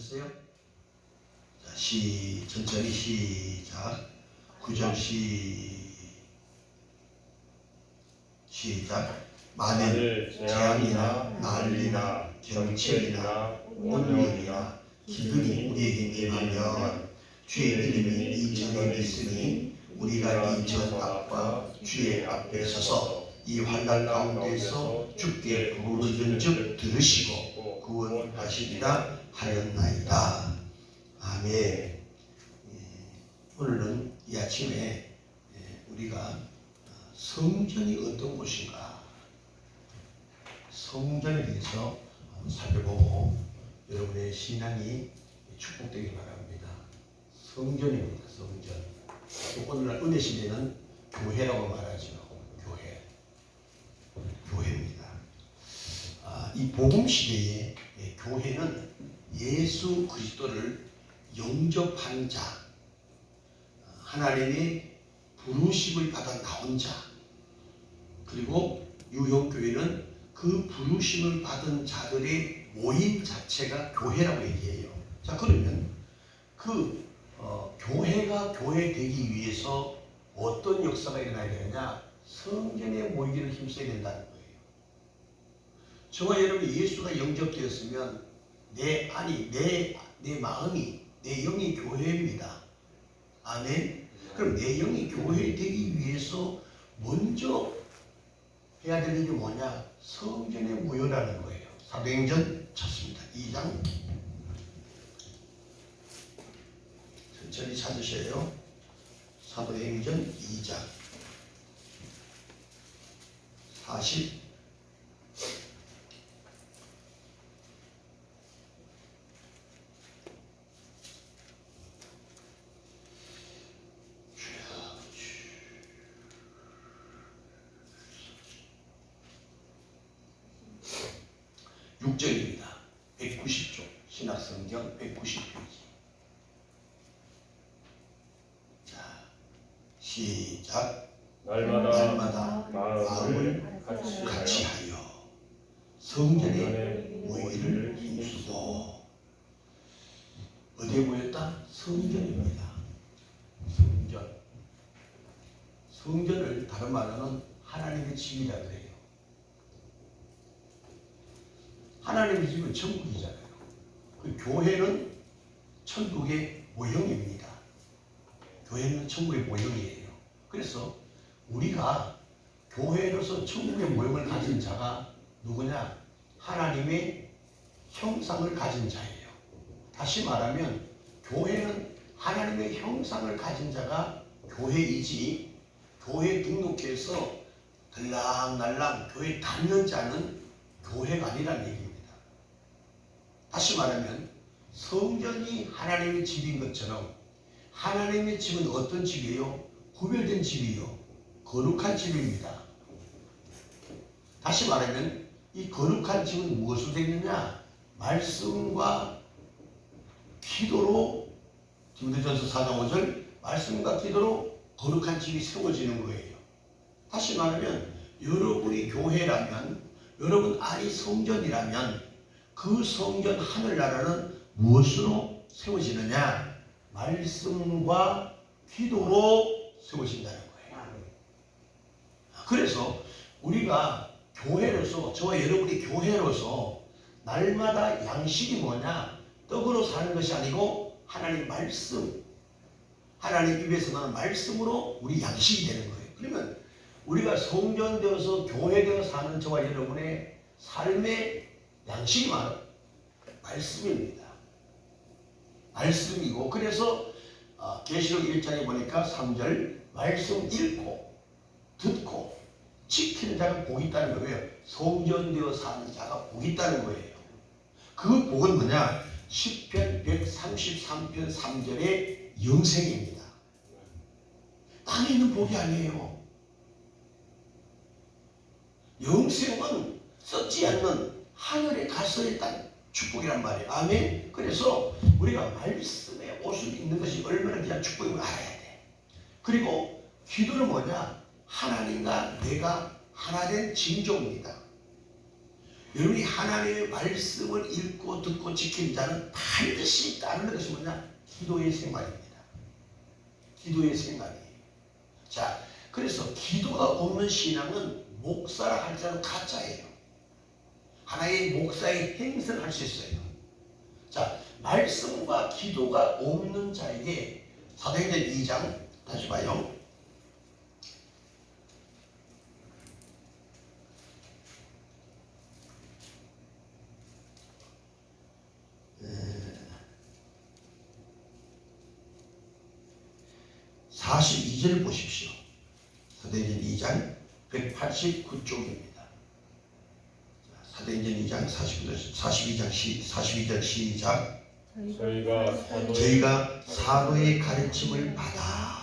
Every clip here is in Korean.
준비되셨어요? 자, 천천히 시작. 9절 시작. 만일 재앙이나 난리나 경찰이나 온유이나 기근이 우리에게 임하면 주의 이름이 이 전에 있으니 우리가 이 전 앞과 주의 앞에 서서 이 환난 가운데서 주께 부르짖은즉 들으시고 구원하시리라 하였나이다. 아멘. 오늘은 이 아침에 우리가 성전이 어떤 곳인가, 성전에 대해서 살펴보고 여러분의 신앙이 축복되길 바랍니다. 성전입니다. 성전. 오늘날 은혜 시대는 교회라고 말하죠. 교회입니다. 이 복음 시대에 교회는 예수 그리스도를 영접한 자, 하나님의 부르심을 받아 나온 자, 그리고 유형교회는 그 부르심을 받은 자들의 모임 자체가 교회라고 얘기해요. 자, 그러면 그 교회가 교회 되기 위해서 어떤 역사가 일어나야 되느냐? 성전에 모이기를 힘써야 된다는 거예요. 저와 여러분이 예수가 영접되었으면 내 마음이, 내 영이 교회입니다. 아멘. 그럼 내 영이 교회 되기 위해서 먼저 해야 될 일이 뭐냐? 성전에 모여라는 거예요. 사도행전 찾습니다. 2장. 천천히 찾으셔요. 사도행전 2장 40 6절입니다. 190쪽 신약성경 190페이지. 자, 시작. 날마다 마음을 같이 하여 성전에 모이기를 힘쓰고. 어디에 모였다? 성전입니다. 성전을 다른 말로는 하나님의 집이라 그래요. 하나님의 집은 천국이잖아요. 그 교회는 천국의 모형입니다. 교회는 천국의 모형이에요. 그래서 우리가 교회로서 천국의 모형을 가진 자가 누구냐? 하나님의 형상을 가진 자예요. 다시 말하면 교회는 하나님의 형상을 가진 자가 교회이지, 교회 등록해서 들락날락 교회 다니는 자는 교회가 아니라는 얘기입니다. 다시 말하면 성전이 하나님의 집인 것처럼 하나님의 집은 어떤 집이에요? 구별된 집이요. 거룩한 집입니다. 다시 말하면 이 거룩한 집은 무엇으로 되어 있느냐? 말씀과 기도로, 디모데전서 4장 5절, 말씀과 기도로 거룩한 집이 세워지는 거예요. 다시 말하면 여러분이 교회라면, 여러분 안이 성전이라면 그 성전 하늘나라는 무엇으로 세워지느냐? 말씀과 기도로 세워진다는 거예요. 그래서 우리가 교회로서, 저와 여러분이 교회로서 날마다 양식이 뭐냐? 떡으로 사는 것이 아니고 하나님 말씀, 하나님 입에서 나는 말씀으로 우리 양식이 되는 거예요. 그러면 우리가 성전되어서 교회되어 사는 저와 여러분의 삶의 양식이 바로 말씀입니다. 말씀이고, 그래서 계시록 1장에 보니까 3절, 말씀 읽고 듣고 지키는 자가 복이 있다는 거예요. 성전되어 사는 자가 복이 있다는 거예요. 그 복은 뭐냐? 시편 133편 3절의 영생입니다. 땅에 있는 복이 아니에요. 영생은 썩지 않는 하늘에 가서의 땅 축복이란 말이에요. 아멘. 그래서 우리가 말씀에 옷을 입는 것이 얼마나 귀한 축복임을 알아야 돼. 그리고 기도는 뭐냐? 하나님과 내가 하나 된 징조입니다. 여러분이 하나님의 말씀을 읽고 듣고 지키는 자는 반드시 따르는 것이 뭐냐? 기도의 생활입니다. 기도의 생활이에요. 자, 그래서 기도가 없는 신앙은 목사라 할지라도 가짜예요. 하나의 목사의 행세를 할 수 있어요. 자, 말씀과 기도가 없는 자에게 사도행전 2장 다시 봐요. 네. 42절 보십시오. 사도행전 2장 189쪽입니다. 사도행전 2장 42절 시작. 저희가 사도의 가르침을 받아,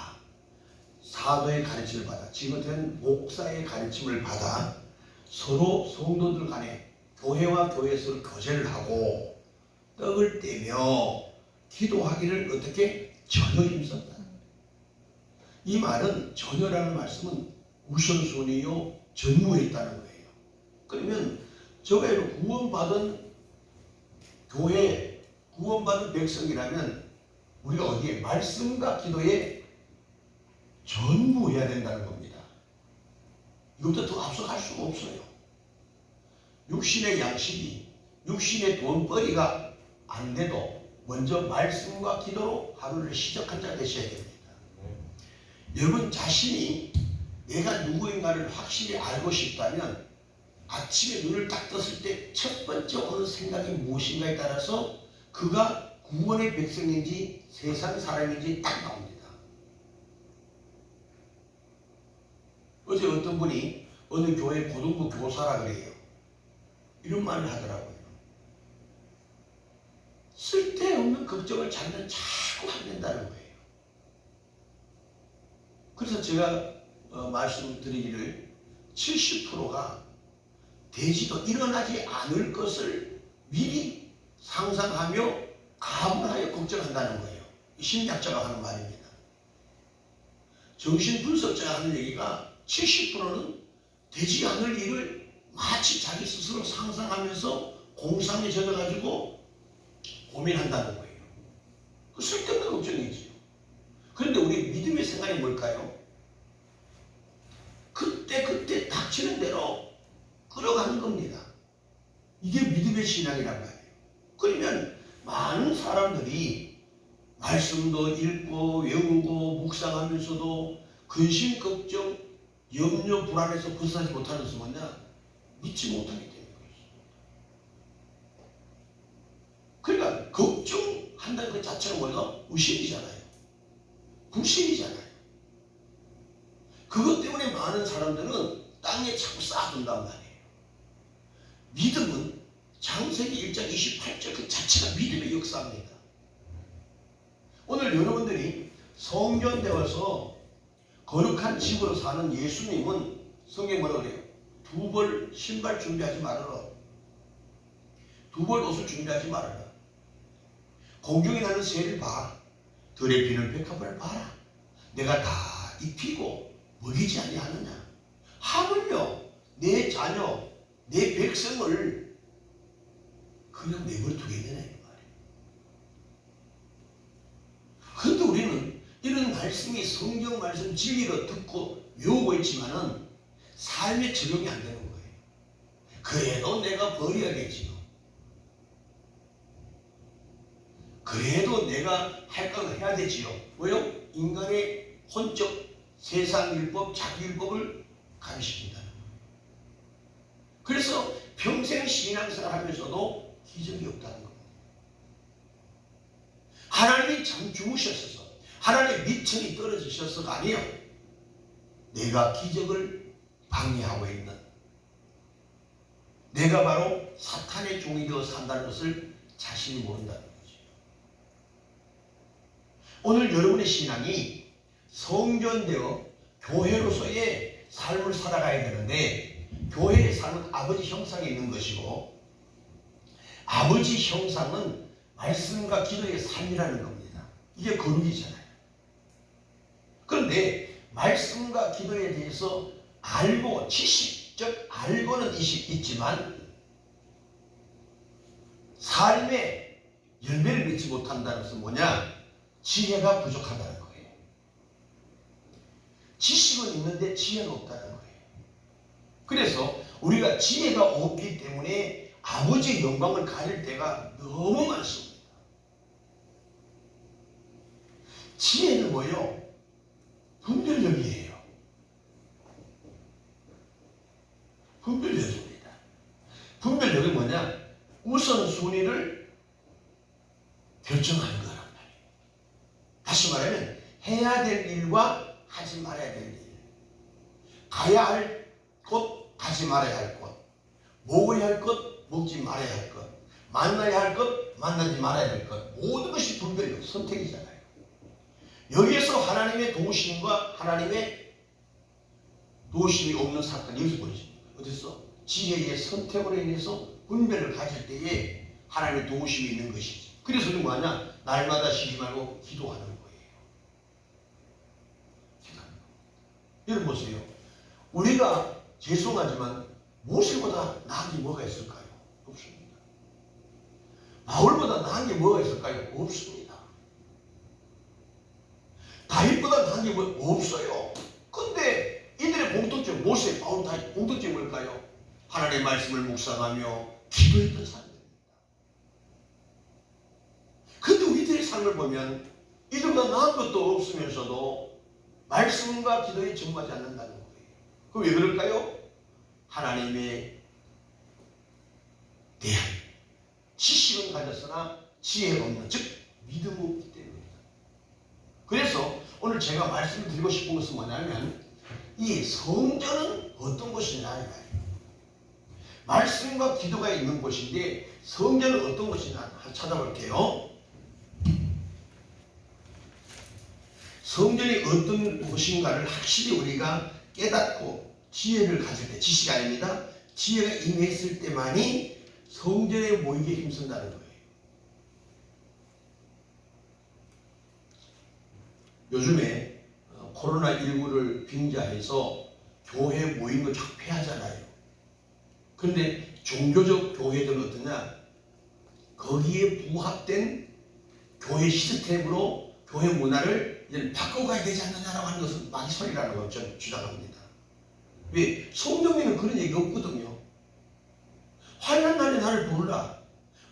지금은 목사의 가르침을 받아 서로 성도들 간에 교회와 교회에서 교제를 하고 떡을 떼며 기도하기를 어떻게 전혀 힘썼다. 이 말은 전혀라는 말씀은 우선순위요 전무했다는 거예요. 그러면 저가 구원받은 교회, 구원받은 백성이라면 우리가 어디에 말씀과 기도에 전무해야 된다는 겁니다. 이것도 더 앞서갈 수가 없어요. 육신의 양식이, 육신의 돈벌이가 안 돼도 먼저 말씀과 기도로 하루를 시작한 자가 되셔야 됩니다. 여러분 자신이 내가 누구인가를 확실히 알고 싶다면 아침에 눈을 딱 떴을 때 첫 번째 오는 생각이 무엇인가에 따라서 그가 구원의 백성인지 세상 사람인지 딱 나옵니다. 어제 어떤 분이 어느 교회 고등부 교사라 그래요. 이런 말을 하더라고요. 쓸데없는 걱정을 자기는 자꾸 하게 된다는 거예요. 그래서 제가 말씀드리기를 70%가 되지도 일어나지 않을 것을 미리 상상하며 가문하여 걱정한다는 거예요. 심리학자가 하는 말입니다. 정신분석자가 하는 얘기가 70%는 되지 않을 일을 마치 자기 스스로 상상하면서 공상에 젖어가지고 고민한다는 거예요. 그 쓸데없는 걱정이지요. 그런데 우리 믿음의 생활이 뭘까요? 그때 닥치는 대로 끌어가는 겁니다. 이게 믿음의 신앙이란 말이에요. 그러면 많은 사람들이 말씀도 읽고 외우고 묵상하면서도 근심, 걱정, 염려, 불안에서 벗어나지 못하는 것은 뭐냐? 믿지 못하기 때문에 그렇습니다. 그러니까 걱정한다는 것 자체가 뭐예요? 의심이잖아요. 불신이잖아요. 그것 때문에 많은 사람들은 땅에 자꾸 쌓아둔단 말이에요. 믿음은 창세기 1장 28절 그 자체가 믿음의 역사입니다. 오늘 여러분들이 성전되어서 거룩한 집으로 사는 예수님은 성경에 뭐라고 그래요? 두 벌 신발 준비하지 말아라. 두 벌 옷을 준비하지 말아라. 공중에 나는 새를 봐. 들에 피는 백합을 봐라. 내가 다 입히고 먹이지 아니하느냐. 하물며 내 자녀 내 백성을 그냥 내버려 두겠느냐 이 말이에요. 그런데 우리는 이런 말씀이 성경 말씀 진리로 듣고 외우고 있지만은 삶에 적용이 안 되는 거예요. 그래도 내가 버려야겠지요. 그래도 내가 할 건 해야 되지요. 왜요? 인간의 혼적 세상 율법, 자기 율법을 가미시킨다는 거예요. 그래서 평생 신앙생활 하면서도 기적이 없다는 겁니다. 하나님이 참 주무셨어서 하나님의 미천이 떨어지셨어가 아니에요. 내가 기적을 방해하고 있는 내가 바로 사탄의 종이 되어 산다는 것을 자신이 모른다는 거죠. 오늘 여러분의 신앙이 성전되어 교회로서의 삶을 살아가야 되는데 교회의 삶은 아버지 형상에 있는 것이고 아버지 형상은 말씀과 기도의 삶이라는 겁니다. 이게 거룩이잖아요. 그런데 말씀과 기도에 대해서 알고 지식, 즉 알고는 있지만 삶의 열매를 맺지 못한다는 것은 뭐냐? 지혜가 부족하다는 거예요. 지식은 있는데 지혜는 없다는 거예요. 그래서 우리가 지혜가 없기 때문에 아버지의 영광을 가릴 때가 너무 많습니다. 지혜는 뭐예요? 분별력이에요. 분별력입니다. 분별력이 뭐냐? 우선순위를 결정하는 거란 말이에요. 다시 말하면 해야 될 일과 하지 말아야 될 일, 가야 할 곳, 가지 말아야 할 곳, 먹어야 할 것, 먹지 말아야 할 것, 만나야 할 것, 만나지 말아야 할 것, 모든 것이 분별력, 선택이잖아요. 여기에서 하나님의 도우심과 하나님의 도우심이 없는 사건이 여기서 벌어집니다. 어디서? 지혜의 선택으로 인해서 분별을 가질 때에 하나님의 도우심이 있는 것이지. 그래서 우리 뭐하냐? 날마다 쉬지 말고 기도하는 거예요. 기도하는 거. 여러분 보세요. 우리가 죄송하지만 모세보다 나은 게 뭐가 있을까요? 없습니다. 바울보다 나은 게 뭐가 있을까요? 없습니다. 다윗보다 나은 게 뭐 없어요. 근데 이들의 공통점, 모세, 바울, 다윗 공통점이 뭘까요? 하나님의 말씀을 묵상하며 기도했던 사람들입니다. 근데 우리들의 삶을 보면 이들보다 나은 것도 없으면서도 말씀과 기도에 정하지 않는다는 거예요. 그럼 왜 그럴까요? 하나님에 대한 지식은 가졌으나 지혜가 없는, 즉 믿음이 없기 때문입니다. 그래서 오늘 제가 말씀을 드리고 싶은 것은 뭐냐면 이 성전은 어떤 곳이냐 이 말이에요. 말씀과 기도가 있는 곳인데 성전은 어떤 곳이냐 한번 찾아볼게요. 성전이 어떤 곳인가를 확실히 우리가 깨닫고 지혜를 가질 때, 지식이 아닙니다. 지혜가 임했을 때만이 성전에 모이게 힘쓴다는 거예요. 요즘에 코로나19를 빙자해서 교회 모인 거 쫙 폐하잖아요. 그런데 종교적 교회들은 어떠냐? 거기에 부합된 교회 시스템으로 교회 문화를 이제 바꿔가야 되지 않느냐라고 하는 것은 망설이라는 걸 저는 주장합니다. 왜? 성경에는 그런 얘기가 없거든요. 환난 날에 나를 부르라.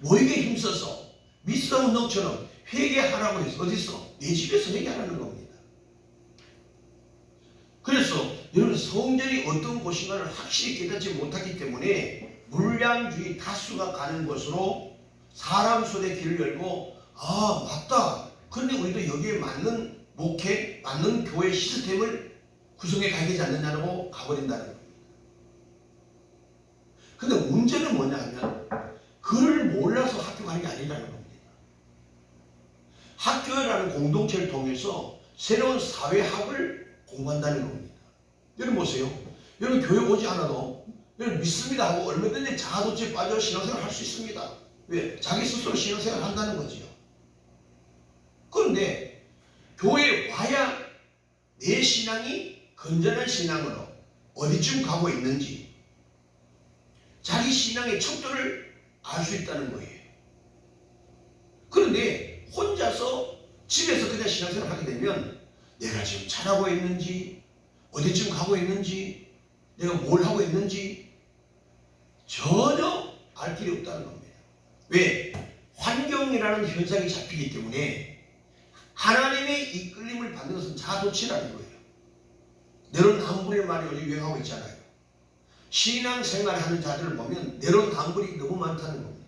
모이게 힘써서 미스가 운동처럼 회개하라고 해서 어디서? 내 집에서 회개하라는 겁니다. 그래서 여러분 성전이 어떤 곳인가를 확실히 깨닫지 못하기 때문에 물량주의 다수가 가는 곳으로 사람 손에 길을 열고 아 맞다. 그런데 우리도 여기에 맞는 목회, 맞는 교회 시스템을 구성해 가야 되지 않느냐고 가버린다는 겁니다. 근데 문제는 뭐냐 하면 그를 몰라서 학교 가는 게 아니라는 겁니다. 학교라는 공동체를 통해서 새로운 사회학을 공부한다는 겁니다. 여러분 보세요. 여러분 교회 오지 않아도 여러분 믿습니다 하고 얼마든지 자아도취에 빠져 신앙생활 할 수 있습니다. 왜? 자기 스스로 신앙생활 한다는 거지요. 그런데 교회에 와야 내 신앙이 건전한 신앙으로 어디쯤 가고 있는지 자기 신앙의 척도를 알 수 있다는 거예요. 그런데 혼자서 집에서 그냥 신앙생활을 하게 되면 내가 지금 잘하고 있는지 어디쯤 가고 있는지 내가 뭘 하고 있는지 전혀 알 길이 없다는 겁니다. 왜? 환경이라는 현상이 잡히기 때문에 하나님의 이끌림을 받는 것은 자도치라는 거예요. 내로남불의 말이 요즘 유행하고 있잖아요. 신앙생활을 하는 자들을 보면 내로남불이 너무 많다는 겁니다.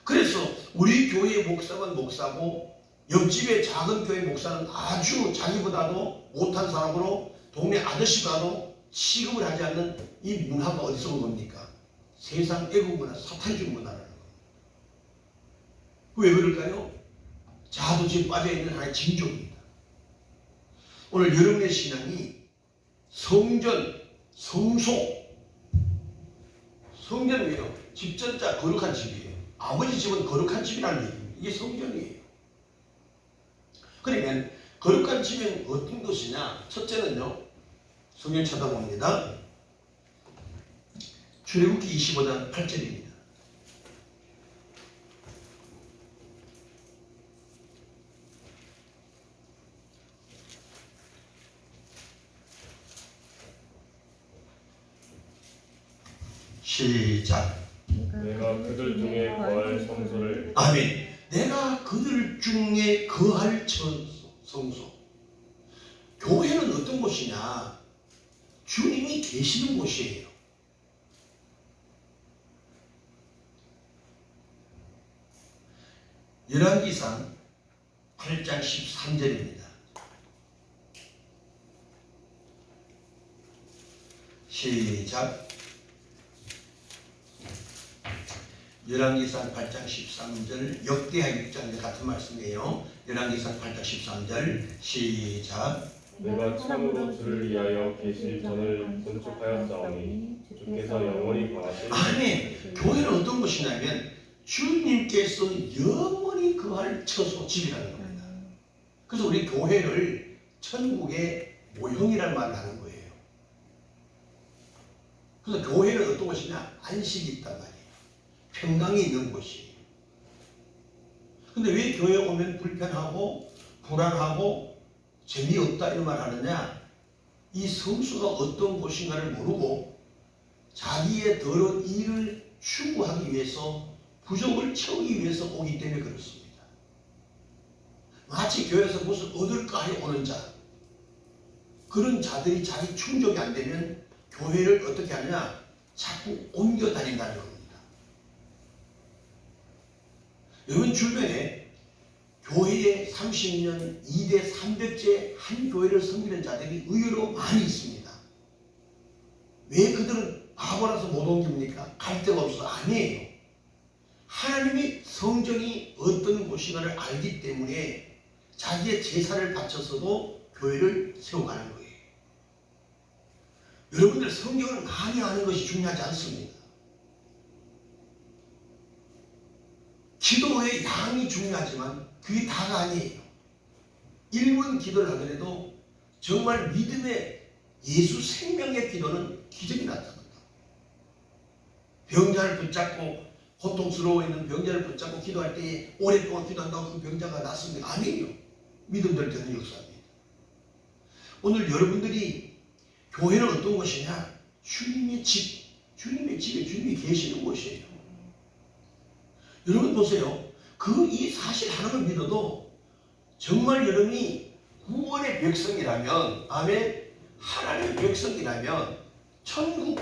그래서 우리 교회의 목사는 목사고 옆집의 작은 교회 목사는 아주 자기보다도 못한 사람으로 동네 아저씨보다도 취급을 하지 않는 이 문화가 어디서 온 겁니까? 세상 애국 문화, 사탄주의 문화라는 겁니다. 왜 그럴까요? 자아도취에 빠져있는 하나의 징조입니다. 오늘 여러분의 신앙이 성전, 성소, 성전은 왜요? 집전자 거룩한 집이에요. 아버지 집은 거룩한 집이라는 얘기입니다. 이게 성전이에요. 그러면 거룩한 집은 어떤 것이냐? 첫째는요. 성경 찾아봅니다. 출애굽기 25장 8절입니다. 시작. 내가 그들 중에 거할 성소를 아멘. 내가 그들 중에 거할 성소. 교회는 어떤 곳이냐? 주님이 계시는 곳이에요. 열왕기상 8장 13절입니다. 시작. 열왕기상 8장 13절, 역대하 6장 같은 말씀이에요. 열왕기상 8장 13절 시작. 내가 참으로 주를 위하여 계실 전을 건축하였사오니 주께서 영원히 거하실 아멘. 교회는 어떤 곳이냐면 주님께서 영원히 거할 처소, 집이라는 겁니다. 그래서 우리 교회를 천국의 모형이라는 말을 하는 거예요. 그래서 교회는 어떤 곳이냐? 안식이 있단 말이에요. 평강이 있는 곳이에요. 근데 왜 교회 오면 불편하고 불안하고 재미없다 이런 말 하느냐? 이 성수가 어떤 곳인가를 모르고 자기의 더러운 일을 추구하기 위해서 부족을 채우기 위해서 오기 때문에 그렇습니다. 마치 교회에서 무엇을 얻을까 하여 오는 자, 그런 자들이 자기 충족이 안 되면 교회를 어떻게 하느냐? 자꾸 옮겨 다닌다는 겁니다. 여러분 주변에 교회에 30년 2대 300째 한 교회를 섬기는 자들이 의외로 많이 있습니다. 왜 그들은 바보라서 못 옮깁니까? 갈 데가 없어서 아니에요. 하나님이 성전이 어떤 곳인가를 알기 때문에 자기의 제사를 바쳐서도 교회를 세워가는 거예요. 여러분들 성경을 많이 아는 것이 중요하지 않습니다. 기도의 양이 중요하지만 그게 다가 아니에요. 1분 기도를 하더라도 정말 믿음의 예수 생명의 기도는 기적이 나타납니다. 병자를 붙잡고 고통스러워 있는 병자를 붙잡고 기도할 때 오랫동안 기도한다고 그 병자가 낫습니까? 아니에요. 믿음대로 되는 역사입니다. 오늘 여러분들이 교회는 어떤 곳이냐? 주님의 집, 주님의 집에 주님이 계시는 곳이에요. 여러분 보세요. 이 사실 하나를 믿어도 정말 여러분이 구원의 백성이라면, 아멘, 하나님의 백성이라면, 천국을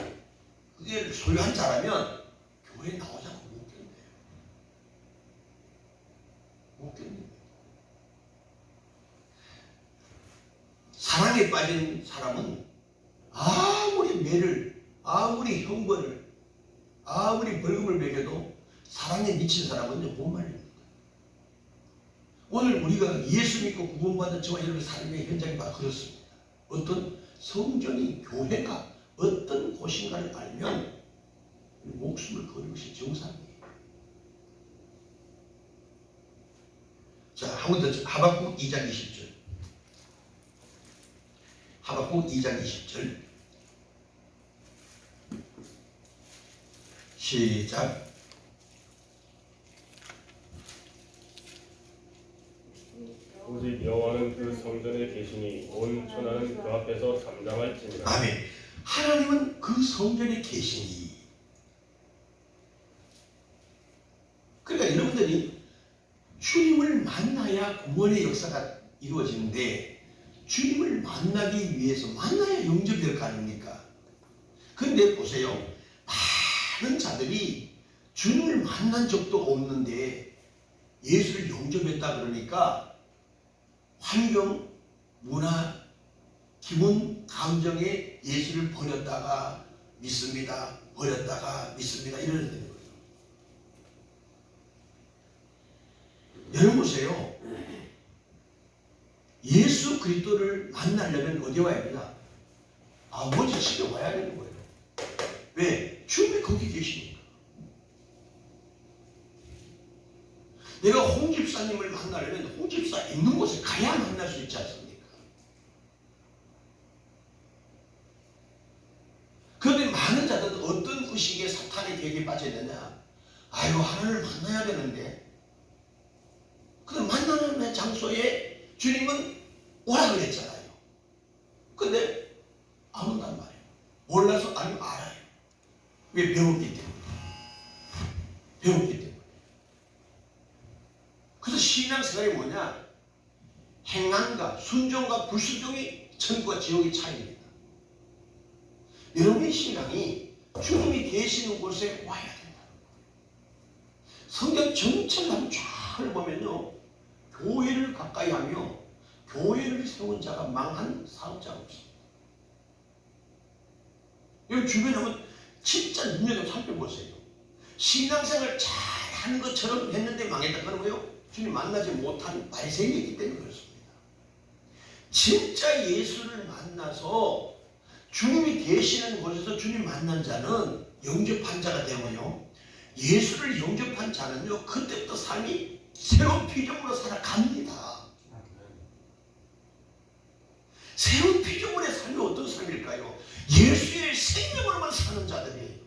소유한 자라면 교회에 나오자고 못 견뎌요. 못 견뎌요. 사랑에 빠진 사람은 아무리 매를, 아무리 형벌을, 아무리 벌금을 매겨도 사랑에 미친 사람은요 못 말립니다. 오늘 우리가 예수 믿고 구원받은 저와 여러분의 삶의 현장이 바로 그렇습니다. 어떤 성전이, 교회가 어떤 곳인가를 알면 목숨을 거는 것이 정상이에요. 자, 한 번 더 하박국 2장 20절. 하박국 2장 20절 시작. 오직 여호와는 그 성전에 계시니 온 천하는 그 앞에서 잠잠할지니라. 아멘. 하나님은 그 성전에 계시니. 그러니까 여러분들이 주님을 만나야 구원의 역사가 이루어지는데 주님을 만나기 위해서 만나야 영접이 될 거 아닙니까? 그런데 보세요. 많은 자들이 주님을 만난 적도 없는데 예수를 영접했다 그러니까 환경, 문화, 기분, 감정에 예수를 버렸다가 믿습니다. 버렸다가 믿습니다. 이러는 거예요. 여러분 보세요. 예수 그리스도를 만나려면 어디 와야 되나? 아버지 집에 와야 되는 거예요. 왜? 주님이 거기 계시니까. 내가 홍 집사님을 만나려면 홍 집사 있는 곳에 가야 만날 수 있지 않습니까? 그런데 많은 자들은 어떤 의식에 사탄의 계획에 빠져있느냐? 아유, 하나님을 만나야 되는데. 그 만나는 장소에 주님은 오라 그랬잖아요. 근데 안 온단 말이에요. 몰라서 아니면 알아요. 왜? 배웠기 신앙생활이 뭐냐? 행함과 순종과 불순종이 천국과 지옥의 차이입니다. 여러분의 신앙이 주님이 계시는 곳에 와야 된다. 성경 전체를 한번 쫙 보면요, 교회를 가까이 하며 교회를 세운 자가 망한 사업자가 없습니다. 여기 주변에 한번 진짜 눈여겨 살펴보세요. 신앙생활 잘하는 것처럼 했는데 망했다. 그런 거요? 주님 만나지 못한 발생이기 때문에 그렇습니다. 진짜 예수를 만나서 주님이 계시는 곳에서 주님 만난 자는 영접한 자가 되고요, 예수를 영접한 자는요, 그때부터 삶이 새로운 피조물로 살아갑니다. 새로운 피조물의 삶이 어떤 삶일까요? 예수의 생명으로만 사는 자들이에요.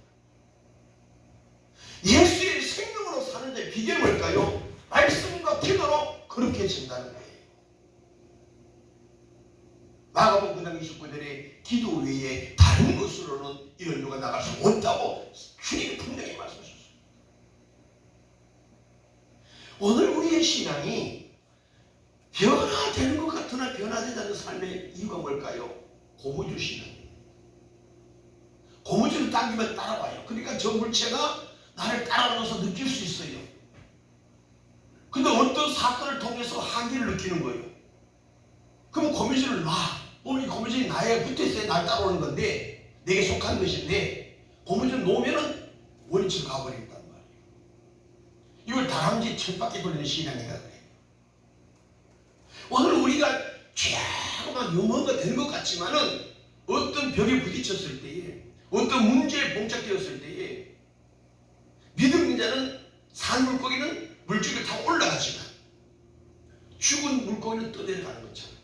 예수의 생명으로 사는 자의 비결이 뭘까요? 말씀과 기도로 그렇게 진다는 거예요. 마가복음 9장 29절에 기도 외에 다른 것으로는 이런 누가 나갈 수 없다고 주님이 분명히 말씀하셨어요. 오늘 우리의 신앙이 변화되는 것 같으나 변화되지 않는 삶의 이유가 뭘까요? 고무줄 신앙이에요. 고무줄을 당기면 따라와요. 그러니까 저 물체가 나를 따라오면서 느낄 수 있어요. 근데 어떤 사건을 통해서 한계를 느끼는 거예요. 그럼 고무줄을 놔. 오늘 이 고무줄이 나에 붙어있어야 날 따라오는 건데, 내게 속한 것인데, 고무줄을 놓으면은 원위치로 가버린단 말이에요. 이걸 다람쥐 천 바퀴 돌리는 신앙이라 그래요. 오늘 우리가 쫙막 유머가 되는 것 같지만은 어떤 벽에 부딪혔을 때에, 어떤 문제에 봉착되었을 때에, 믿음인 자는 산 물고기는 물줄을 타고 올라가지만 죽은 물고기는 떠내려가는 것처럼,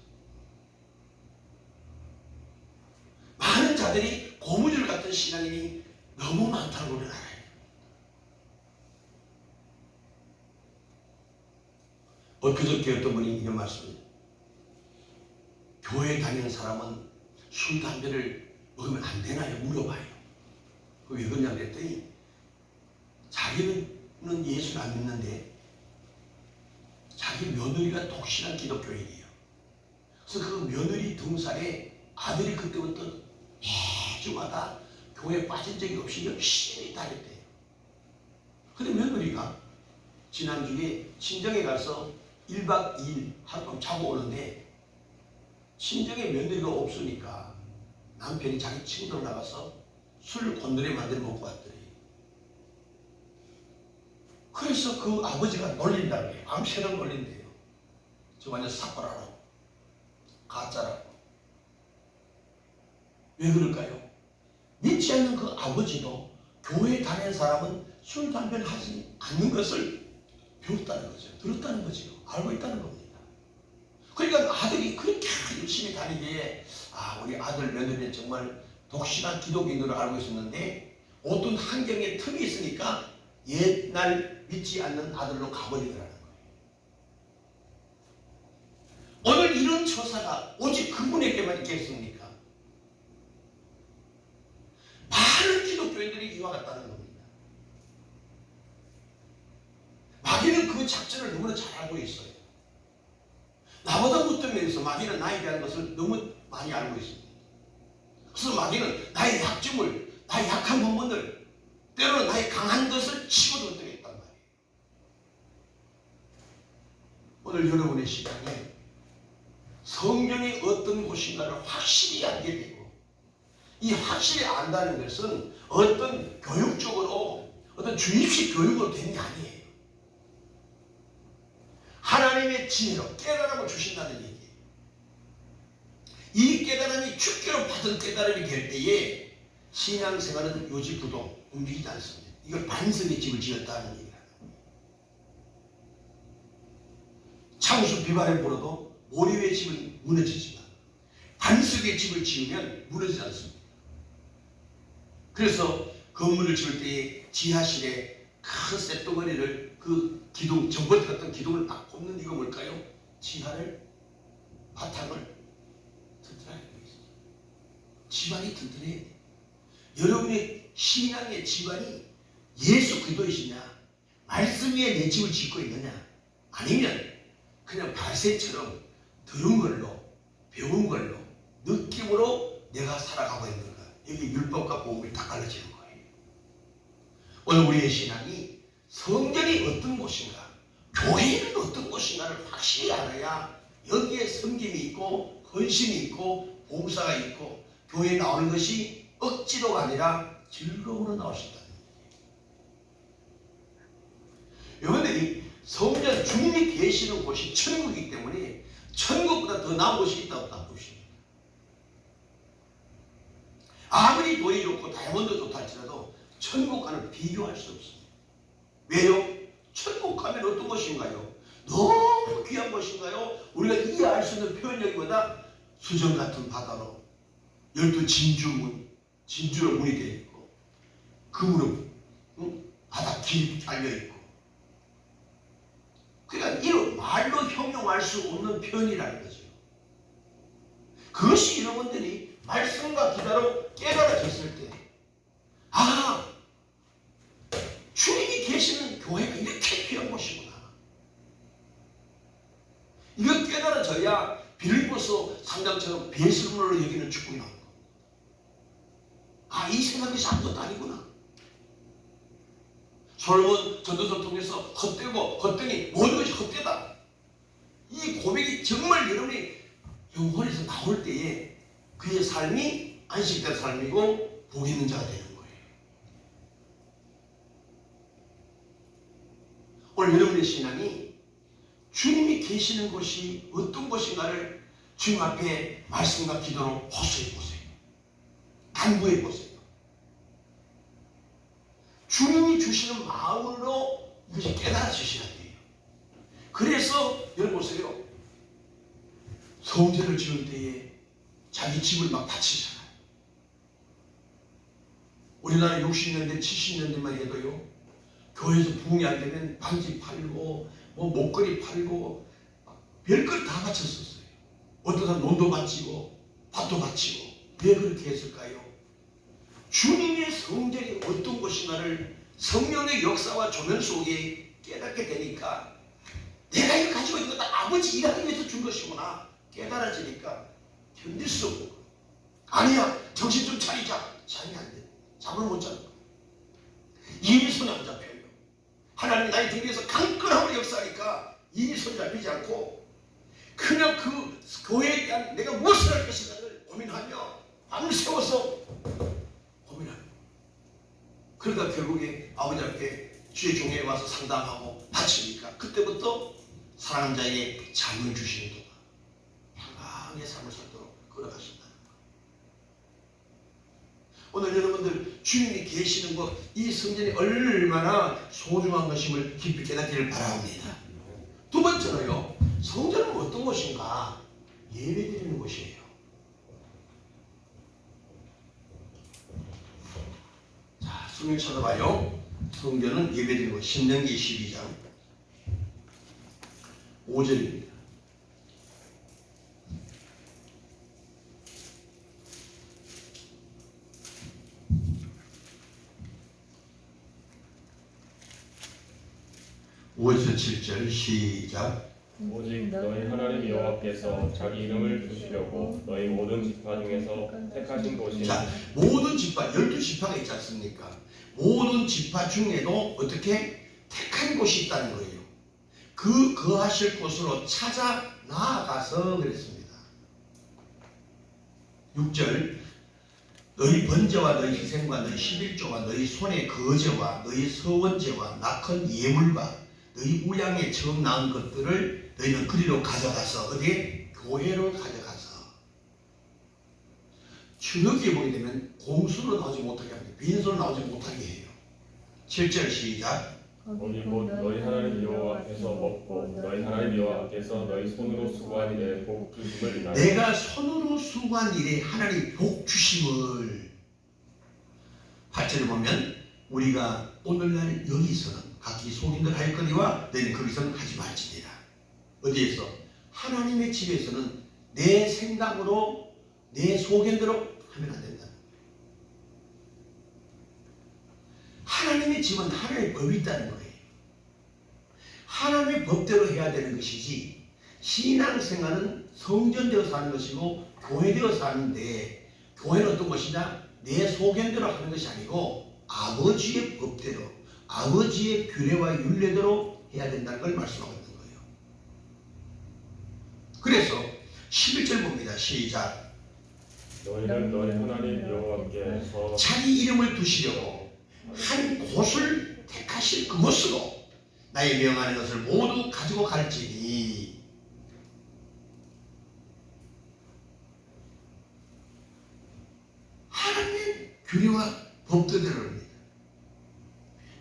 많은 자들이 고무줄 같은 신앙인이 너무 많다는 걸 알아요. 엊그저께 어떤 분이 이런 말씀을, 교회 다니는 사람은 술, 담배를 먹으면 안 되나요? 물어봐요. 왜 그러냐고 그랬더니, 자기는 예수를 안 믿는데 자기 며느리가 독실한 기독교인이에요. 그래서 그 며느리 등살에 아들이 그때부터 매주마다 교회에 빠진 적이 없이 열심히 다녔대요. 근데 며느리가 지난주에 친정에 가서 1박 2일 하룻밤 자고 오는데, 친정에 며느리가 없으니까 남편이 자기 친구들 나가서 술 곤드레 만들어 먹고 왔더니, 그래서 그 아버지가 놀린다고 해요. 밤새도록 놀린대요. 저 완전 삭발하라고, 가짜라고. 왜 그럴까요? 믿지 않는 그 아버지도 교회에 다니는 사람은 술, 담배를 하지 않는 것을 배웠다는 거죠. 들었다는 거죠. 알고 있다는 겁니다. 그러니까 아들이 그렇게 열심히 다니기에, 우리 아들 며느리는 정말 독실한 기독인으로 알고 있었는데 어떤 환경에 틈이 있으니까 옛날 믿지 않는 아들로 가버리더라는 거예요. 오늘 이런 처사가 오직 그분에게만 있겠습니까? 많은 기독교인들이 이와 같다는 겁니다. 마귀는 그 작전을 너무나 잘 알고 있어요. 나보다 못되면서 마귀는 나에 대한 것을 너무 많이 알고 있습니다. 그래서 마귀는 나의 약점을, 나의 약한 부분을, 때로는 나의 강한 것을 치고 들어있단 말이에요. 오늘 여러분의 시간에 성경이 어떤 곳인가를 확실히 알게 되고, 이 확실히 안다는 것은 어떤 교육적으로, 어떤 주입식 교육으로 된 게 아니에요. 하나님의 지혜로 깨달음을 주신다는 얘기예요. 이 깨달음이 주께로 받은 깨달음이 될 때에 신앙생활은 요지부동 움직이지 않습니다. 이걸 반석의 집을 지었다는 얘기예요. 창수 비바람을 불어도 모래의 집은 무너지지만 반석의 집을 지으면 무너지지 않습니다. 그래서 건물을 지을 때에 지하실에 큰 쇳덩어리를, 그 기둥, 전봇대 같은 기둥을 딱 꼽는 이유가 뭘까요? 지하를, 바탕을 튼튼하게 하고 있습니다. 집안이 튼튼해야 돼요. 여러분의 신앙의 집안이 예수 그리스도이시냐, 말씀 위에 내 집을 짓고 있느냐, 아니면 그냥 발세처럼 들은 걸로 배운 걸로 느낌으로 내가 살아가고 있는 거야. 여기 율법과 복음이 다 갈라지는 거예요. 오늘 우리의 신앙이 성전이 어떤 곳인가, 교회는 어떤 곳인가를 확실히 알아야 여기에 섬김이 있고 헌신이 있고 봉사가 있고 교회에 나오는 것이 억지로가 아니라 즐거움으로 나올 수 있다는 거예요. 여러분들이 성전 주님이 계시는 곳이 천국이기 때문에 천국보다 더 나은 곳이 있다 없다 보십니다. 아무리 돈이 좋고 다이아몬드 좋다 할지라도 천국과는 비교할 수 없습니다. 왜요? 천국 가면 어떤 곳인가요? 너무 귀한 곳인가요? 우리가 이해할 수 있는 표현력보다 수정 같은 바다로 12 진주로 문이 되어 있고 금으로 바다 길이 달려 있고, 그러니까 이런 말로 형용할 수 없는 표현이라는 거죠. 그것이 여러분들이 말씀과 기도로 깨달아졌을 때, 아, 주님이 계시는 교회가 이렇게 귀한 곳이구나. 이거 깨달아져야 빌립보서 3장처럼 배설물로 여기는 축복이 나오는 거예요. 아, 이 세상이 아무것도 아니구나. 솔로몬 전도서를 통해서 헛되고 헛되니 모든 것이 헛되다. 이 고백이 정말 여러분이 영혼에서 나올 때에 그의 삶이 안식된 삶이고 복 있는 자가 되는 거예요. 오늘 여러분의 신앙이 주님이 계시는 곳이 어떤 곳인가를 주님 앞에 말씀과 기도로 호소해 보세요. 간구해 보세요. 주님이 주시는 마음으로 이것이 깨달아지셔야 돼요. 그래서 여러분 보세요. 성전을 지을 때에 자기 집을 막 바치잖아요. 우리나라 60년대, 70년대만 해도요, 교회에서 부흥이 안 되면 반지 팔고, 목걸이 팔고, 별걸 다 바쳤었어요. 어떤 사람 논도 바치고, 밭도 바치고. 왜 그렇게 했을까요? 주님의 성전이 어떤 곳인가를 성령의 역사와 조명 속에 깨닫게 되니까, 내가 이거 가지고 있는 것도 아버지 일하기 위해서 준 것이구나 깨달아지니까 견딜 수 없는 거예요. 아니야, 정신 좀 차리자. 잠이 안 돼. 잠을 못 자는 거예요. 입이 손에 안 잡혀요. 하나님이 나의 등 위에서 강건함을 역사하니까 입이 손에 잡히지 않고 그냥 그 교회에 대한 내가 무엇을 할 것인가를 고민하며 밤새워서 고민합니다. 그러다 결국에 아버지 앞에 주의 종에 와서 상담하고 바치니까 그때부터 사랑하는 자에게 잠을 주시는 동안 평안하게 삶을 살도록 걸어가신다. 오늘 여러분들 주님이 계시는 곳, 이 성전이 얼마나 소중한 것임을 깊이 깨닫기를 바랍니다. 두 번째로요, 성전은 어떤 곳인가? 예배드리는 곳이에요. 자, 성경 찾아봐요. 성전은 예배드리는 곳. 신명기 12장 5절입니다. (5에서 7절) 시작. 오직 너희 하나님 여호와께서 자기 이름을 두시려고 너희 모든 지파 중에서 택하신 곳이. 자, 모든 지파, 12지파가 있지 않습니까? 모든 지파 중에도 어떻게 택한 곳이 있다는 거예요. 그 거하실 곳으로 찾아 나아가서 그랬습니다. 6절, 너희 번제와 너희 희생과 너희 11조와 너희 손의 거제와 너희 서원제와 낙헌 예물과 너희 우양에 처음 낳은 것들을 너희는 그리로 가져가서 어디에? 교회로 가져가서. 출애굽기에 보게 되면 공수로 나오지 못하게 합니다. 빈손으로 나오지 못하게 해요. 7절 시작. 오직 곧 너희 하나님 여호와 앞에서 먹고 너희 하나님 여호와께서 너희 손으로 수고한 일에 복 주심을 인하여. 내가 손으로 수고한 일에 하나님 복 주심을. 8절을 보면 우리가 오늘날 여기서는 각기 속인들 하였거니와 너희는 거기서는 하지 말지니라. 어디에서? 하나님의 집에서는 내 생각으로 내 소견대로 하면 안 된다. 하나님의 집은 하나님의 법이 있다는 거예요. 하나님의 법대로 해야 되는 것이지 신앙생활은 성전되어서 하는 것이고 교회되어서 하는데, 교회는 어떤 것이냐? 내 소견대로 하는 것이 아니고 아버지의 법대로, 아버지의 규례와 율례대로 해야 된다는 걸 말씀하고 있는 거예요. 그래서 11절 봅니다. 시작. 너희는 너희 하나님 여호와께서 자기 이름을 두시려고 한 곳을 택하실 그곳으로 나의 명하는 것을 모두 가지고 갈지니. 하나님의 규례와 법도대로입니다.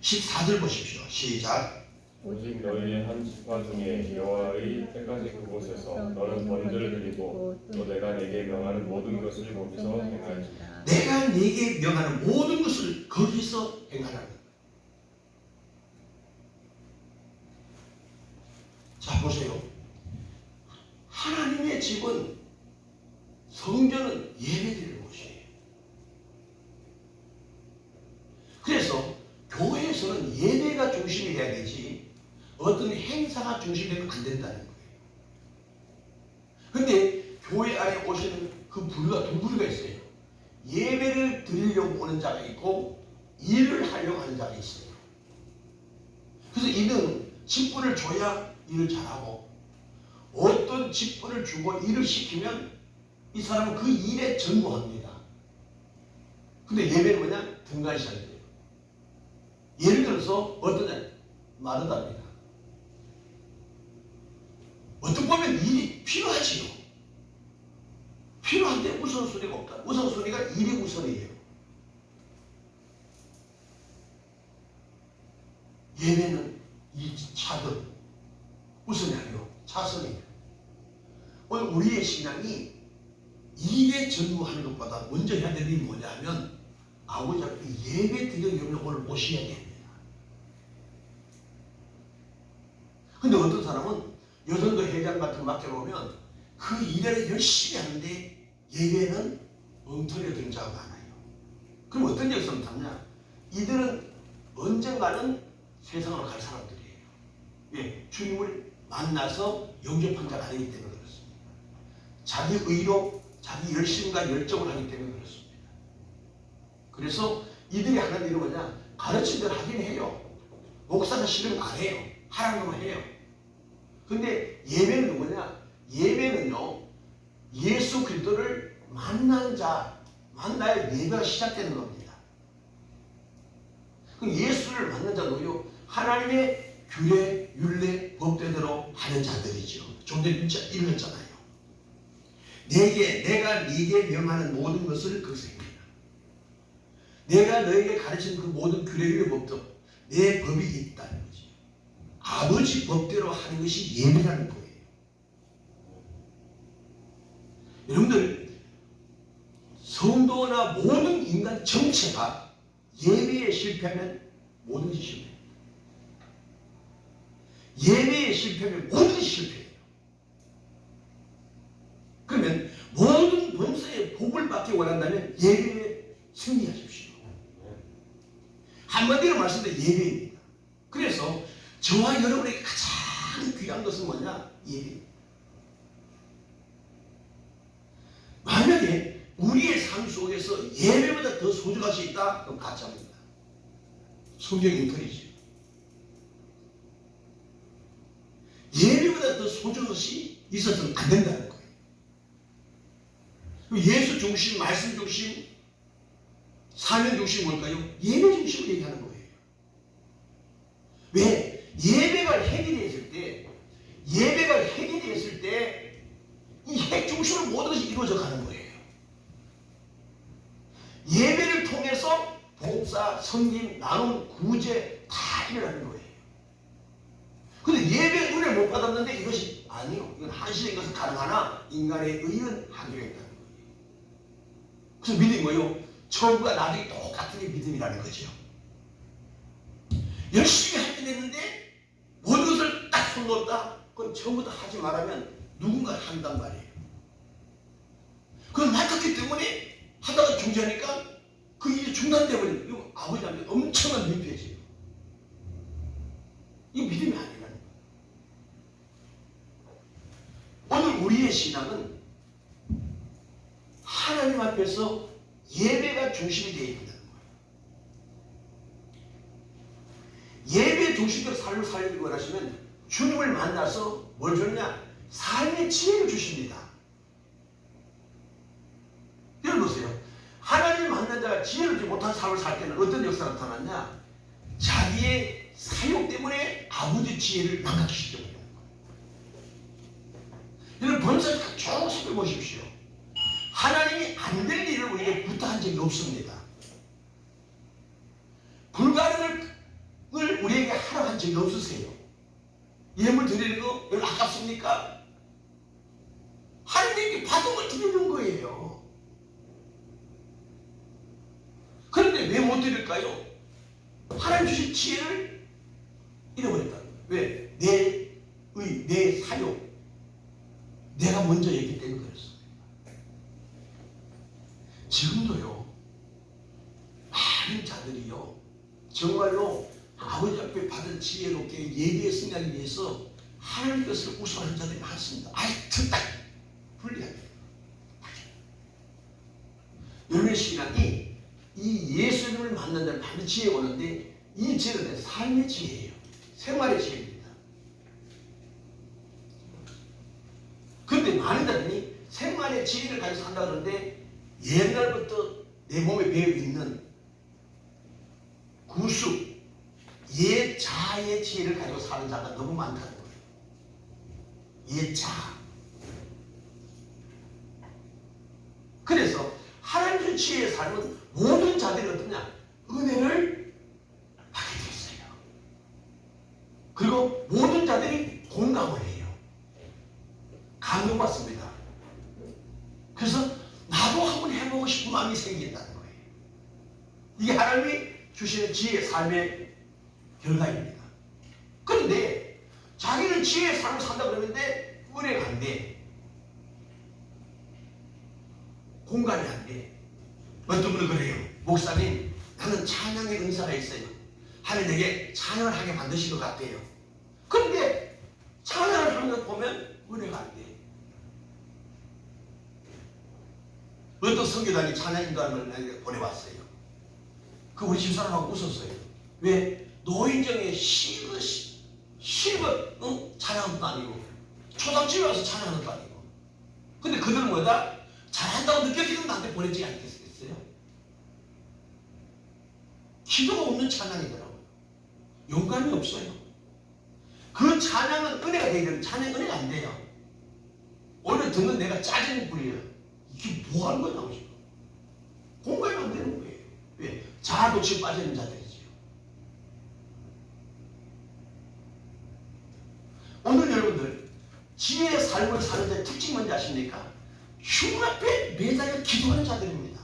14절 보십시오. 시작. 오직 너희의 한 지파 중에 여호와의 택하신 그곳에서 너는 번제를 드리고 또 내가 네게 명하는 모든 것을 거기서 행할지니라. 내가 네게 명하는 모든 것을 거기서 행하라. 자, 보세요. 하나님의 집은, 성전은 예배드리는 곳이에요. 그래서 교회에서는 예배가 중심이 돼야 되지 어떤 행사가 중심이 되면 안 된다는 거예요. 근데 교회 안에 오시는 그 부류가 두 부류가 있어요. 예배를 드리려고 오는 자가 있고 일을 하려고 하는 자가 있어요. 그래서 이는 직분을 줘야 일을 잘하고, 어떤 직분을 주고 일을 시키면 이 사람은 그 일에 전무합니다. 근데 예배는 뭐냐? 등간시해야 돼요. 예를 들어서 어떤 자 마르다입니다. 어떻게 보면 일이 필요하지요. 필요한데 우선순위가 없다. 우선순위가 일이 우선이에요. 예배는 이 차등 우선이 아니고 차선이에요. 오늘 우리의 신앙이 일에 전무하는 것보다 먼저 해야 되는 게 뭐냐 하면 아버지 앞에 예배 드리는 오늘 모셔야 됩니다. 근데 어떤 사람은 여성도 회장 같은 거 맡겨놓으면 그 일을 열심히 하는데 예배는 엉터리로 드는 자가 많아요. 그럼 어떤 역성을 담냐? 이들은 언젠가는 세상으로 갈 사람들이에요. 예, 주님을 만나서 영접한 자가 아니기 때문에 그렇습니다. 자기 의로, 자기 열심과 열정을 하기 때문에 그렇습니다. 그래서 이들이 하는 일은 뭐냐? 가르친 대로 하긴 해요. 목사가 싫으면 안 해요. 하라는 거만 해요. 근데 예배는 누구냐? 예배는요, 예수 그리스도를 만난 자, 만나야 예배가 시작되는 겁니다. 그 예수를 만난 자도요, 하나님의 규례, 율례, 법대로 하는 자들이죠. 좀 전에 읽었잖아요. 내가 네게 명하는 모든 것을 거기서 행하라. 내가 너에게 가르친 그 모든 규례, 율례, 법도 내 법이 있다는 거지. 아버지 법대로 하는 것이 예배라는 거예요. 여러분들, 성도나 모든 인간 정체가 예배에 실패하면 뭐든지 실패해요. 예배에 실패하면 뭐든지 실패해요. 그러면 모든 범사에 복을 받기 원한다면 예배에 승리하십시오. 한마디로 말씀드리면 예배입니다. 그래서 저와 여러분에게 가장 귀한 것은 뭐냐? 예배입니다. 만약에 우리의 삶 속에서 예배보다 더 소중할 수 있다? 그럼 가짜입니다. 성경이 엉터리죠. 예배보다 더 소중한 것이 있어서는 안 된다는 거예요. 예수 중심, 말씀 중심, 사명 중심 뭘까요? 예배 중심을 얘기하는 거예요. 왜? 예배가 핵이 되었을 때, 예배가 핵이 되었을 때 이 핵 중심으로 모든 것이 이루어져 가는 거예요. 예배를 통해서 봉사, 섬김, 나눔, 구제 다 일어나는 거예요. 근데 예배 은혜를 못 받았는데 이것이 아니요. 이건 한시적인 것은 가능하나 인간의 의는 한계가 있다는 거예요. 그래서 믿음이 뭐예요? 처음과 나중에 똑같은 게 믿음이라는 거죠. 열심히 하게 됐는데 모든 것을 딱 손놓았다. 그건 처음부터 하지 말라면 누군가 한단 말이에요. 그건 맡았기 때문에 하다가 중지하니까 그 일이 중단되어버리면 이거 아버지한테 엄청난 민폐지요. 이거 믿음이 아니라는 거예요. 우리의 신앙은 하나님 앞에서 예배가 중심이 되어 있다는 거예요. 예배 중심으로 삶을 살기를 원하시면 주님을 만나서 뭘 줬냐? 삶의 지혜를 주십니다. 여러분 보세요. 하나님을 만난 자가 지혜를 주지 못한 삶을 살 때는 어떤 역사가 나타났냐? 자기의 사욕 때문에 아버지 지혜를 망각시켜 버려요. 여러분 본성을 쭉 살펴보십시오. 하나님이 안 될 일을 우리에게 부탁한 적이 없습니다. 불가능을 우리에게 하라고 한 적이 없으세요. 예물 드리는 거 여러분 아깝습니까? 하나님께 받은 걸 드리는 거예요. 그런데 왜 못 드릴까요? 하나님 주신 지혜를 잃어버렸다. 왜? 내 사욕, 내가 먼저 얘기 때문에 그랬습니다. 지금도요, 많은 자들이요, 정말로 아버지 앞에 받은 지혜롭게 예배에 승하기 위해서 하나님 것을 우선하는 자들이 많습니다. 딱 불리하게. 여러분의 신앙이 이 예수님을 만난 자를 받는 지혜가 오는데, 이 지혜는 삶의 지혜예요. 생활의 지혜입니다. 그런데 많은 자들이 생활의 지혜를 가지고 산다 그러는데, 옛날부터 내 몸에 배어있는 구수, 예자의 지혜를 가지고 사는 자가 너무 많다는 거예요. 예자. 그래서 하나님 준 지혜의 삶은 모든 자들이 어떠냐? 은혜를 받게 되었어요. 그리고 모든 자들이 공감을 해요. 감동받습니다. 그래서 나도 한번 해보고 싶은 마음이 생긴다는 거예요. 이게 하나님이 주시는 지혜의 삶의 결과입니다. 그런데 자기는 지혜의 삶을 산다 그러는데 은혜가 안 돼. 공감이 안 돼. 어떤 분은 그래요. 목사님, 나는 찬양의 은사가 있어요. 하나님 내게 찬양을 하게 만드신 것 같아요. 그런데 찬양을 하는 것 보면 은혜가 안 돼. 어떤 선교단이 찬양인가를 나에게 보내왔어요. 그 우리 집사람하고 웃었어요. 왜? 노인정에 실컷 찬양한 것도 아니고 초상집에 와서 찬양하는 것도 아니고, 근데 그들은 뭐다? 잘한다고 느껴지는 나한테 보내지 않겠어요? 기도가 없는 찬양이더라고요. 용감이 없어요. 그 찬양은 은혜가 되야 되는데 찬양 은혜가 안 돼요. 오히려 듣는 내가 짜증이 부려요. 이게 뭐 하는 거냐고 지금. 공감이 안 되는 거예요. 왜? 자아도취에 빠지는 자들이지요. 오늘 여러분들 지혜의 삶을 사는 자의 특징이 뭔지 아십니까? 주님 앞에 매달려 기도하는 자들입니다.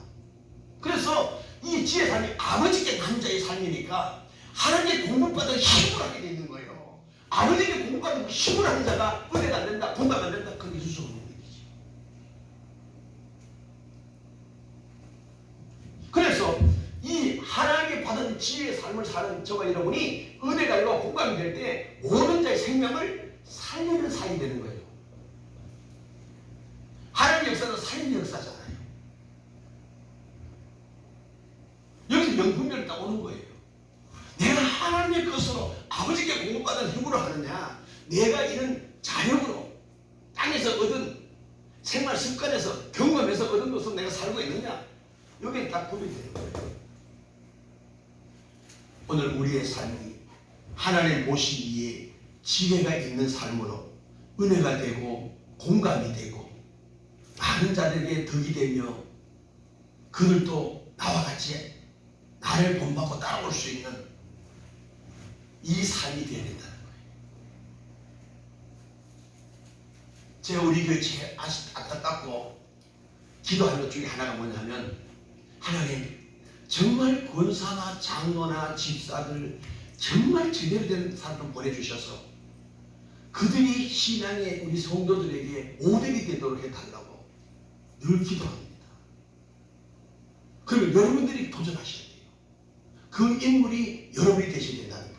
그래서 이 지혜의 삶이 아버지께 남자의 삶이니까 하나님의 공급받은 힘을 하게 되는 거예요. 아버지께 공급받은 힘을 하는 자가 은혜가 안 된다, 공감 안 된다, 그게 있을 수 없는 얘기죠. 그래서 이 하나님께 받은 지혜의 삶을 사는 저와 여러분이 은혜가 일로 공감이 될 때 모든 자의 생명을 살리는 사이 되는 거예요. 하나님의 역사는 살리는 역사잖아요. 여기서 명분별이 딱 오는 거예요. 내가 하나님의 것으로 아버지께 공급받은 힘으로 하느냐, 내가 이런 자력으로 땅에서 얻은 생활 습관에서 경험에서 얻은 것으로 내가 살고 있느냐, 여기에 딱 구분이 되는 거예요. 오늘 우리의 삶이 하나님 보시기에 지혜가 있는 삶으로 은혜가 되고 공감이 되고 많은 자들에게 덕이 되며 그들도 나와 같이 나를 본받고 따라올 수 있는 이 삶이 되어야 된다는 거예요. 제가 우리 교회 제일 안타깝고 기도하는 것 중에 하나가 뭐냐면, 하나님 정말 권사나 장로나 집사들 정말 제대로 된 사람을 보내주셔서 그들이 신앙의 우리 성도들에게 모델이 되도록 해달라고 늘 기도합니다. 그러면 여러분들이 도전하셔야 돼요. 그 인물이 여러분이 되셔야 된다는 거예요.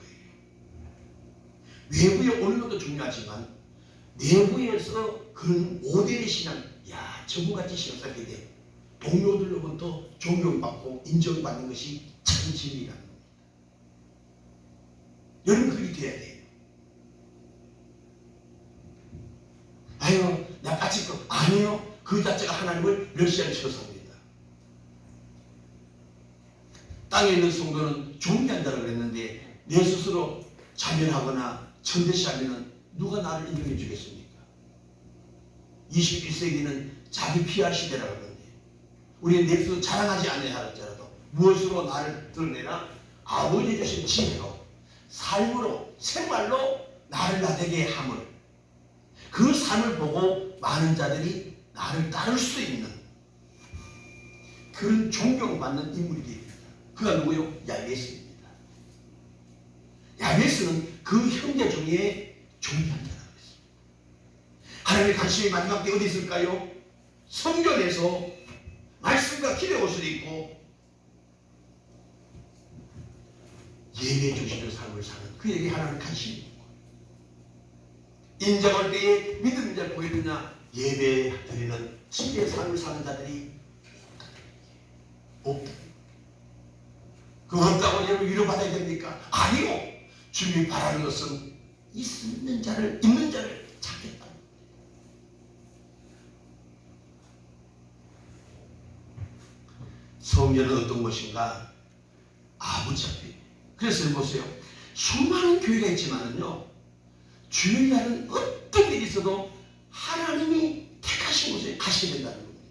외부에 오는 것도 중요하지만 내부에서 그런 모델의 신앙, 야, 저분같이 신앙생활이 돼. 동료들로부터 존경받고 인정받는 것이 참 진리라는 겁니다. 여러분 그렇게 돼야 돼요. 아유, 나 빠질 거 아니요. 그 자체가 하나님을 멸시하는 처사입니다. 땅에 있는 성도는 존귀한다고 그랬는데 내 스스로 자멸하거나 천대시하면 누가 나를 인정해 주겠습니까? 21세기는 자기 PR 시대라고 하는데 우리는 내 스스로 자랑하지 않아야 할지라도 무엇으로 나를 드러내나? 아버지 주신 지혜로 삶으로 생활로 나를 나되게 함을, 그 삶을 보고 많은 자들이 나를 따를 수 있는 그런 존경받는 인물이 됩니다. 그가 누구요? 야베스입니다. 야베스는 그 형제 중에 존귀한 자라고 했습니다. 하나님의 관심이 마지막 때 어디 있을까요? 성전에서 말씀과 기도의 옷을 입고 예배 중심의 삶을 사는 그에게 하나님의 관심이 있고, 인정할 때에 믿음의 자를 보여주냐, 예배 드리는 진리의 삶을 사는 자들이 없다. 그거 없다고 여러분 위로받아야 됩니까? 아니요. 주님이 바라는 것은 있는 자를 찾겠다. 성전은 어떤 것인가? 아버지 앞에. 그래서 보세요. 수많은 교회가 있지만은요, 주일날은 어떤 일이 있어도 하나님이 택하신 곳에 가시게 된다는 겁니다.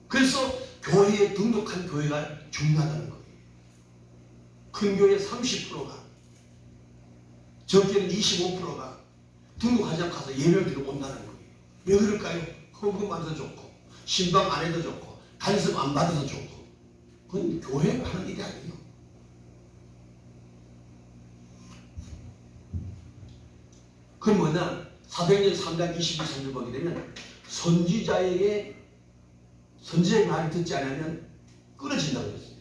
그래서 교회에 등록한 교회가 중요하다는 거예요. 큰 교회 30%가, 적게는 25%가 등록하지 않고 가서 예배를 드리고 온다는 거예요. 왜 그럴까요? 헌금 받아도 좋고, 신방 안 해도 좋고, 간섭 안 받아도 좋고. 그건 교회가 하는 일이 아니에요. 그 뭐냐? 사도행전 3장 22절을 보게 되면 선지자의 말을 듣지 않으면 끊어진다고 했어요.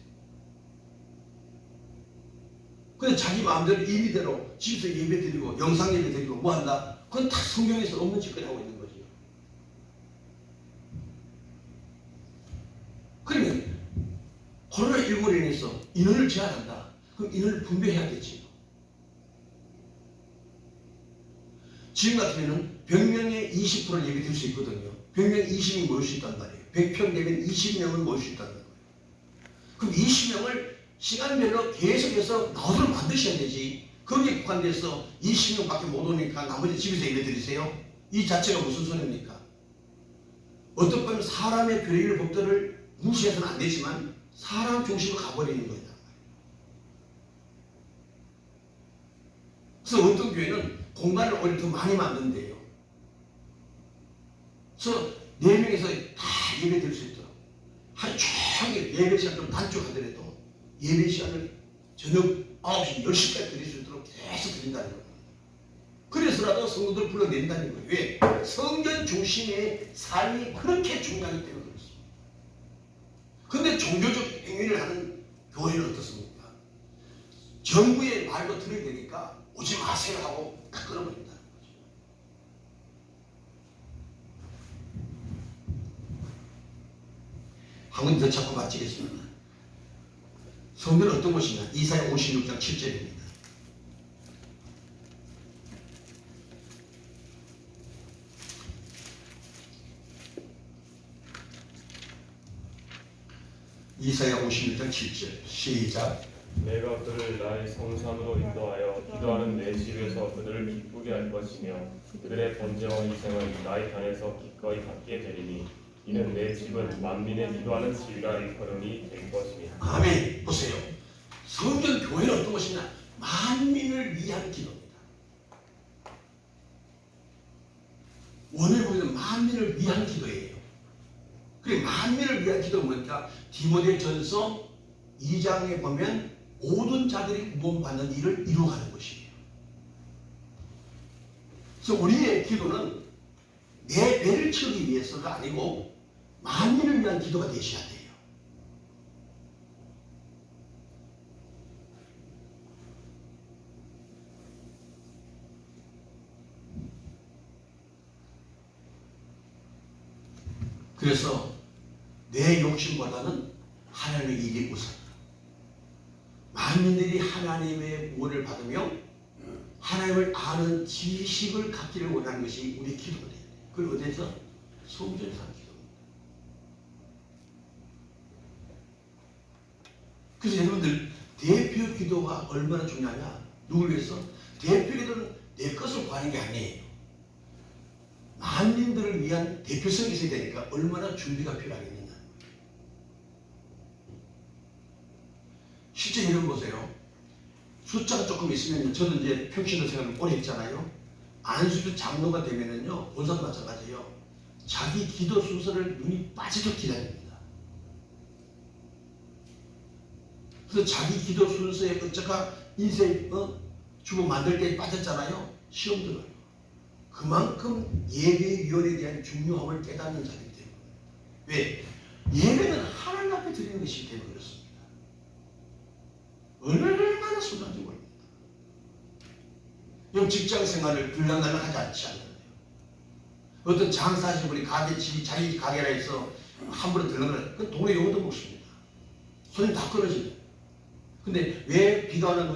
근데 자기 마음대로 임의대로 집에서 예배 드리고 영상 예배 드리고 뭐 한다? 그건 다 성경에서 없는 짓거리 하고 있는 거죠. 그러면 코로나19로 인해서 인원을 제한한다. 그럼 인원을 분배해야겠지. 지금 같으면 100명에 20% 예배 드릴 수 있거든요. 100명에 20명이 모일 수 있단 말이에요. 100평 되면 20명을 모일 수 있다는 거예요. 그럼 20명을 시간별로 계속해서 나오도록 만드셔야 되지. 거기에 국한돼서 20명밖에 못 오니까 나머지 집에서 예배 드리세요? 이 자체가 무슨 소리입니까? 어떤 분은 사람의 교리를 법들을 무시해서는 안 되지만 사람 중심으로 가버리는 거다. 그래서 어떤 교회는 공간을 오히려 더 많이 만든대요. 그래서 4명에서 다 예배 드릴 수 있도록 하루 종일 예배 시간 좀 단축하더라도 예배 시간을 저녁 9시, 10시까지 드릴 수 있도록 계속 드린다는 거예요. 그래서라도 성도들 불러낸다는 거예요. 왜? 성전 중심의 삶이 그렇게 중요하기 때문에 그렇습니다. 그런데 종교적 행위를 하는 교회는 어떻습니까? 정부의 말도 들어야 되니까 오지 마세요 하고 다 끊어버린다는 거죠. 한 번 더 찾고 마치겠습니다. 성전은 어떤 것이냐? 이사야 56장 7절입니다. 이사야 56장 7절 시작. 내가 그를 나의 성산으로 인도하여 기도하는 내 집에서 그들을 기쁘게 할 것이며 그들의 번제와 희생을 나의 단에서 기꺼이 받게 되리니 이는 내 집은 만민의 기도하는 집이라 일컬음이 될 것이니라. 아멘. 보세요. 성전 교회는 어떤 것이냐? 만민을 위한 기도입니다. 오늘 보면 만민을 위한 기도예요. 그리고 만민을 위한 기도는 뭐니까? 디모데전서 2장에 보면 모든 자들이 구원받는 일을 이루어가는 것이에요. 그래서 우리의 기도는 내 배를 채우기 위해서가 아니고 만민을 위한 기도가 되셔야 돼요. 그래서 내 욕심보다는 하나님의 일이 우선. 만민들이 하나님의 구원을 받으며 하나님을 아는 지식을 갖기를 원하는 것이 우리 기도가 돼요. 그걸 어디서? 성전에서 하는 기도입니다. 그래서 여러분들 대표 기도가 얼마나 중요하냐? 누굴 위해서? 대표 기도는 내 것을 구하는 게 아니에요. 만민들을 위한 대표성이 있어야 되니까 얼마나 준비가 필요하겠느냐. 실제 여러분 보세요. 숫자가 조금 있으면, 저는 이제 평신도 생활을 오래 했잖아요. 안수주 장로가 되면은요, 본사도 마찬가지예요. 자기 기도 순서를 눈이 빠지도록 기다립니다. 그래서 자기 기도 순서에 어쩌가 인생 주보 만들 때 빠졌잖아요. 시험 들어요. 그만큼 예배위원에 대한 중요함을 깨닫는 자들이 되는 거예요. 왜? 예배는 하나님 앞에 드리는 것이기 때문에 그렇습니다. 얼마나 소중한지 모릅니다. 이 직장 생활을 들락날락 하지 않지 않는데요. 어떤 장사하시는 분이 자기 가게라 해서 함부로 들락날락, 그 돈의 용도 먹습니다. 손이 다 끊어집니다. 근데 왜 비가 오는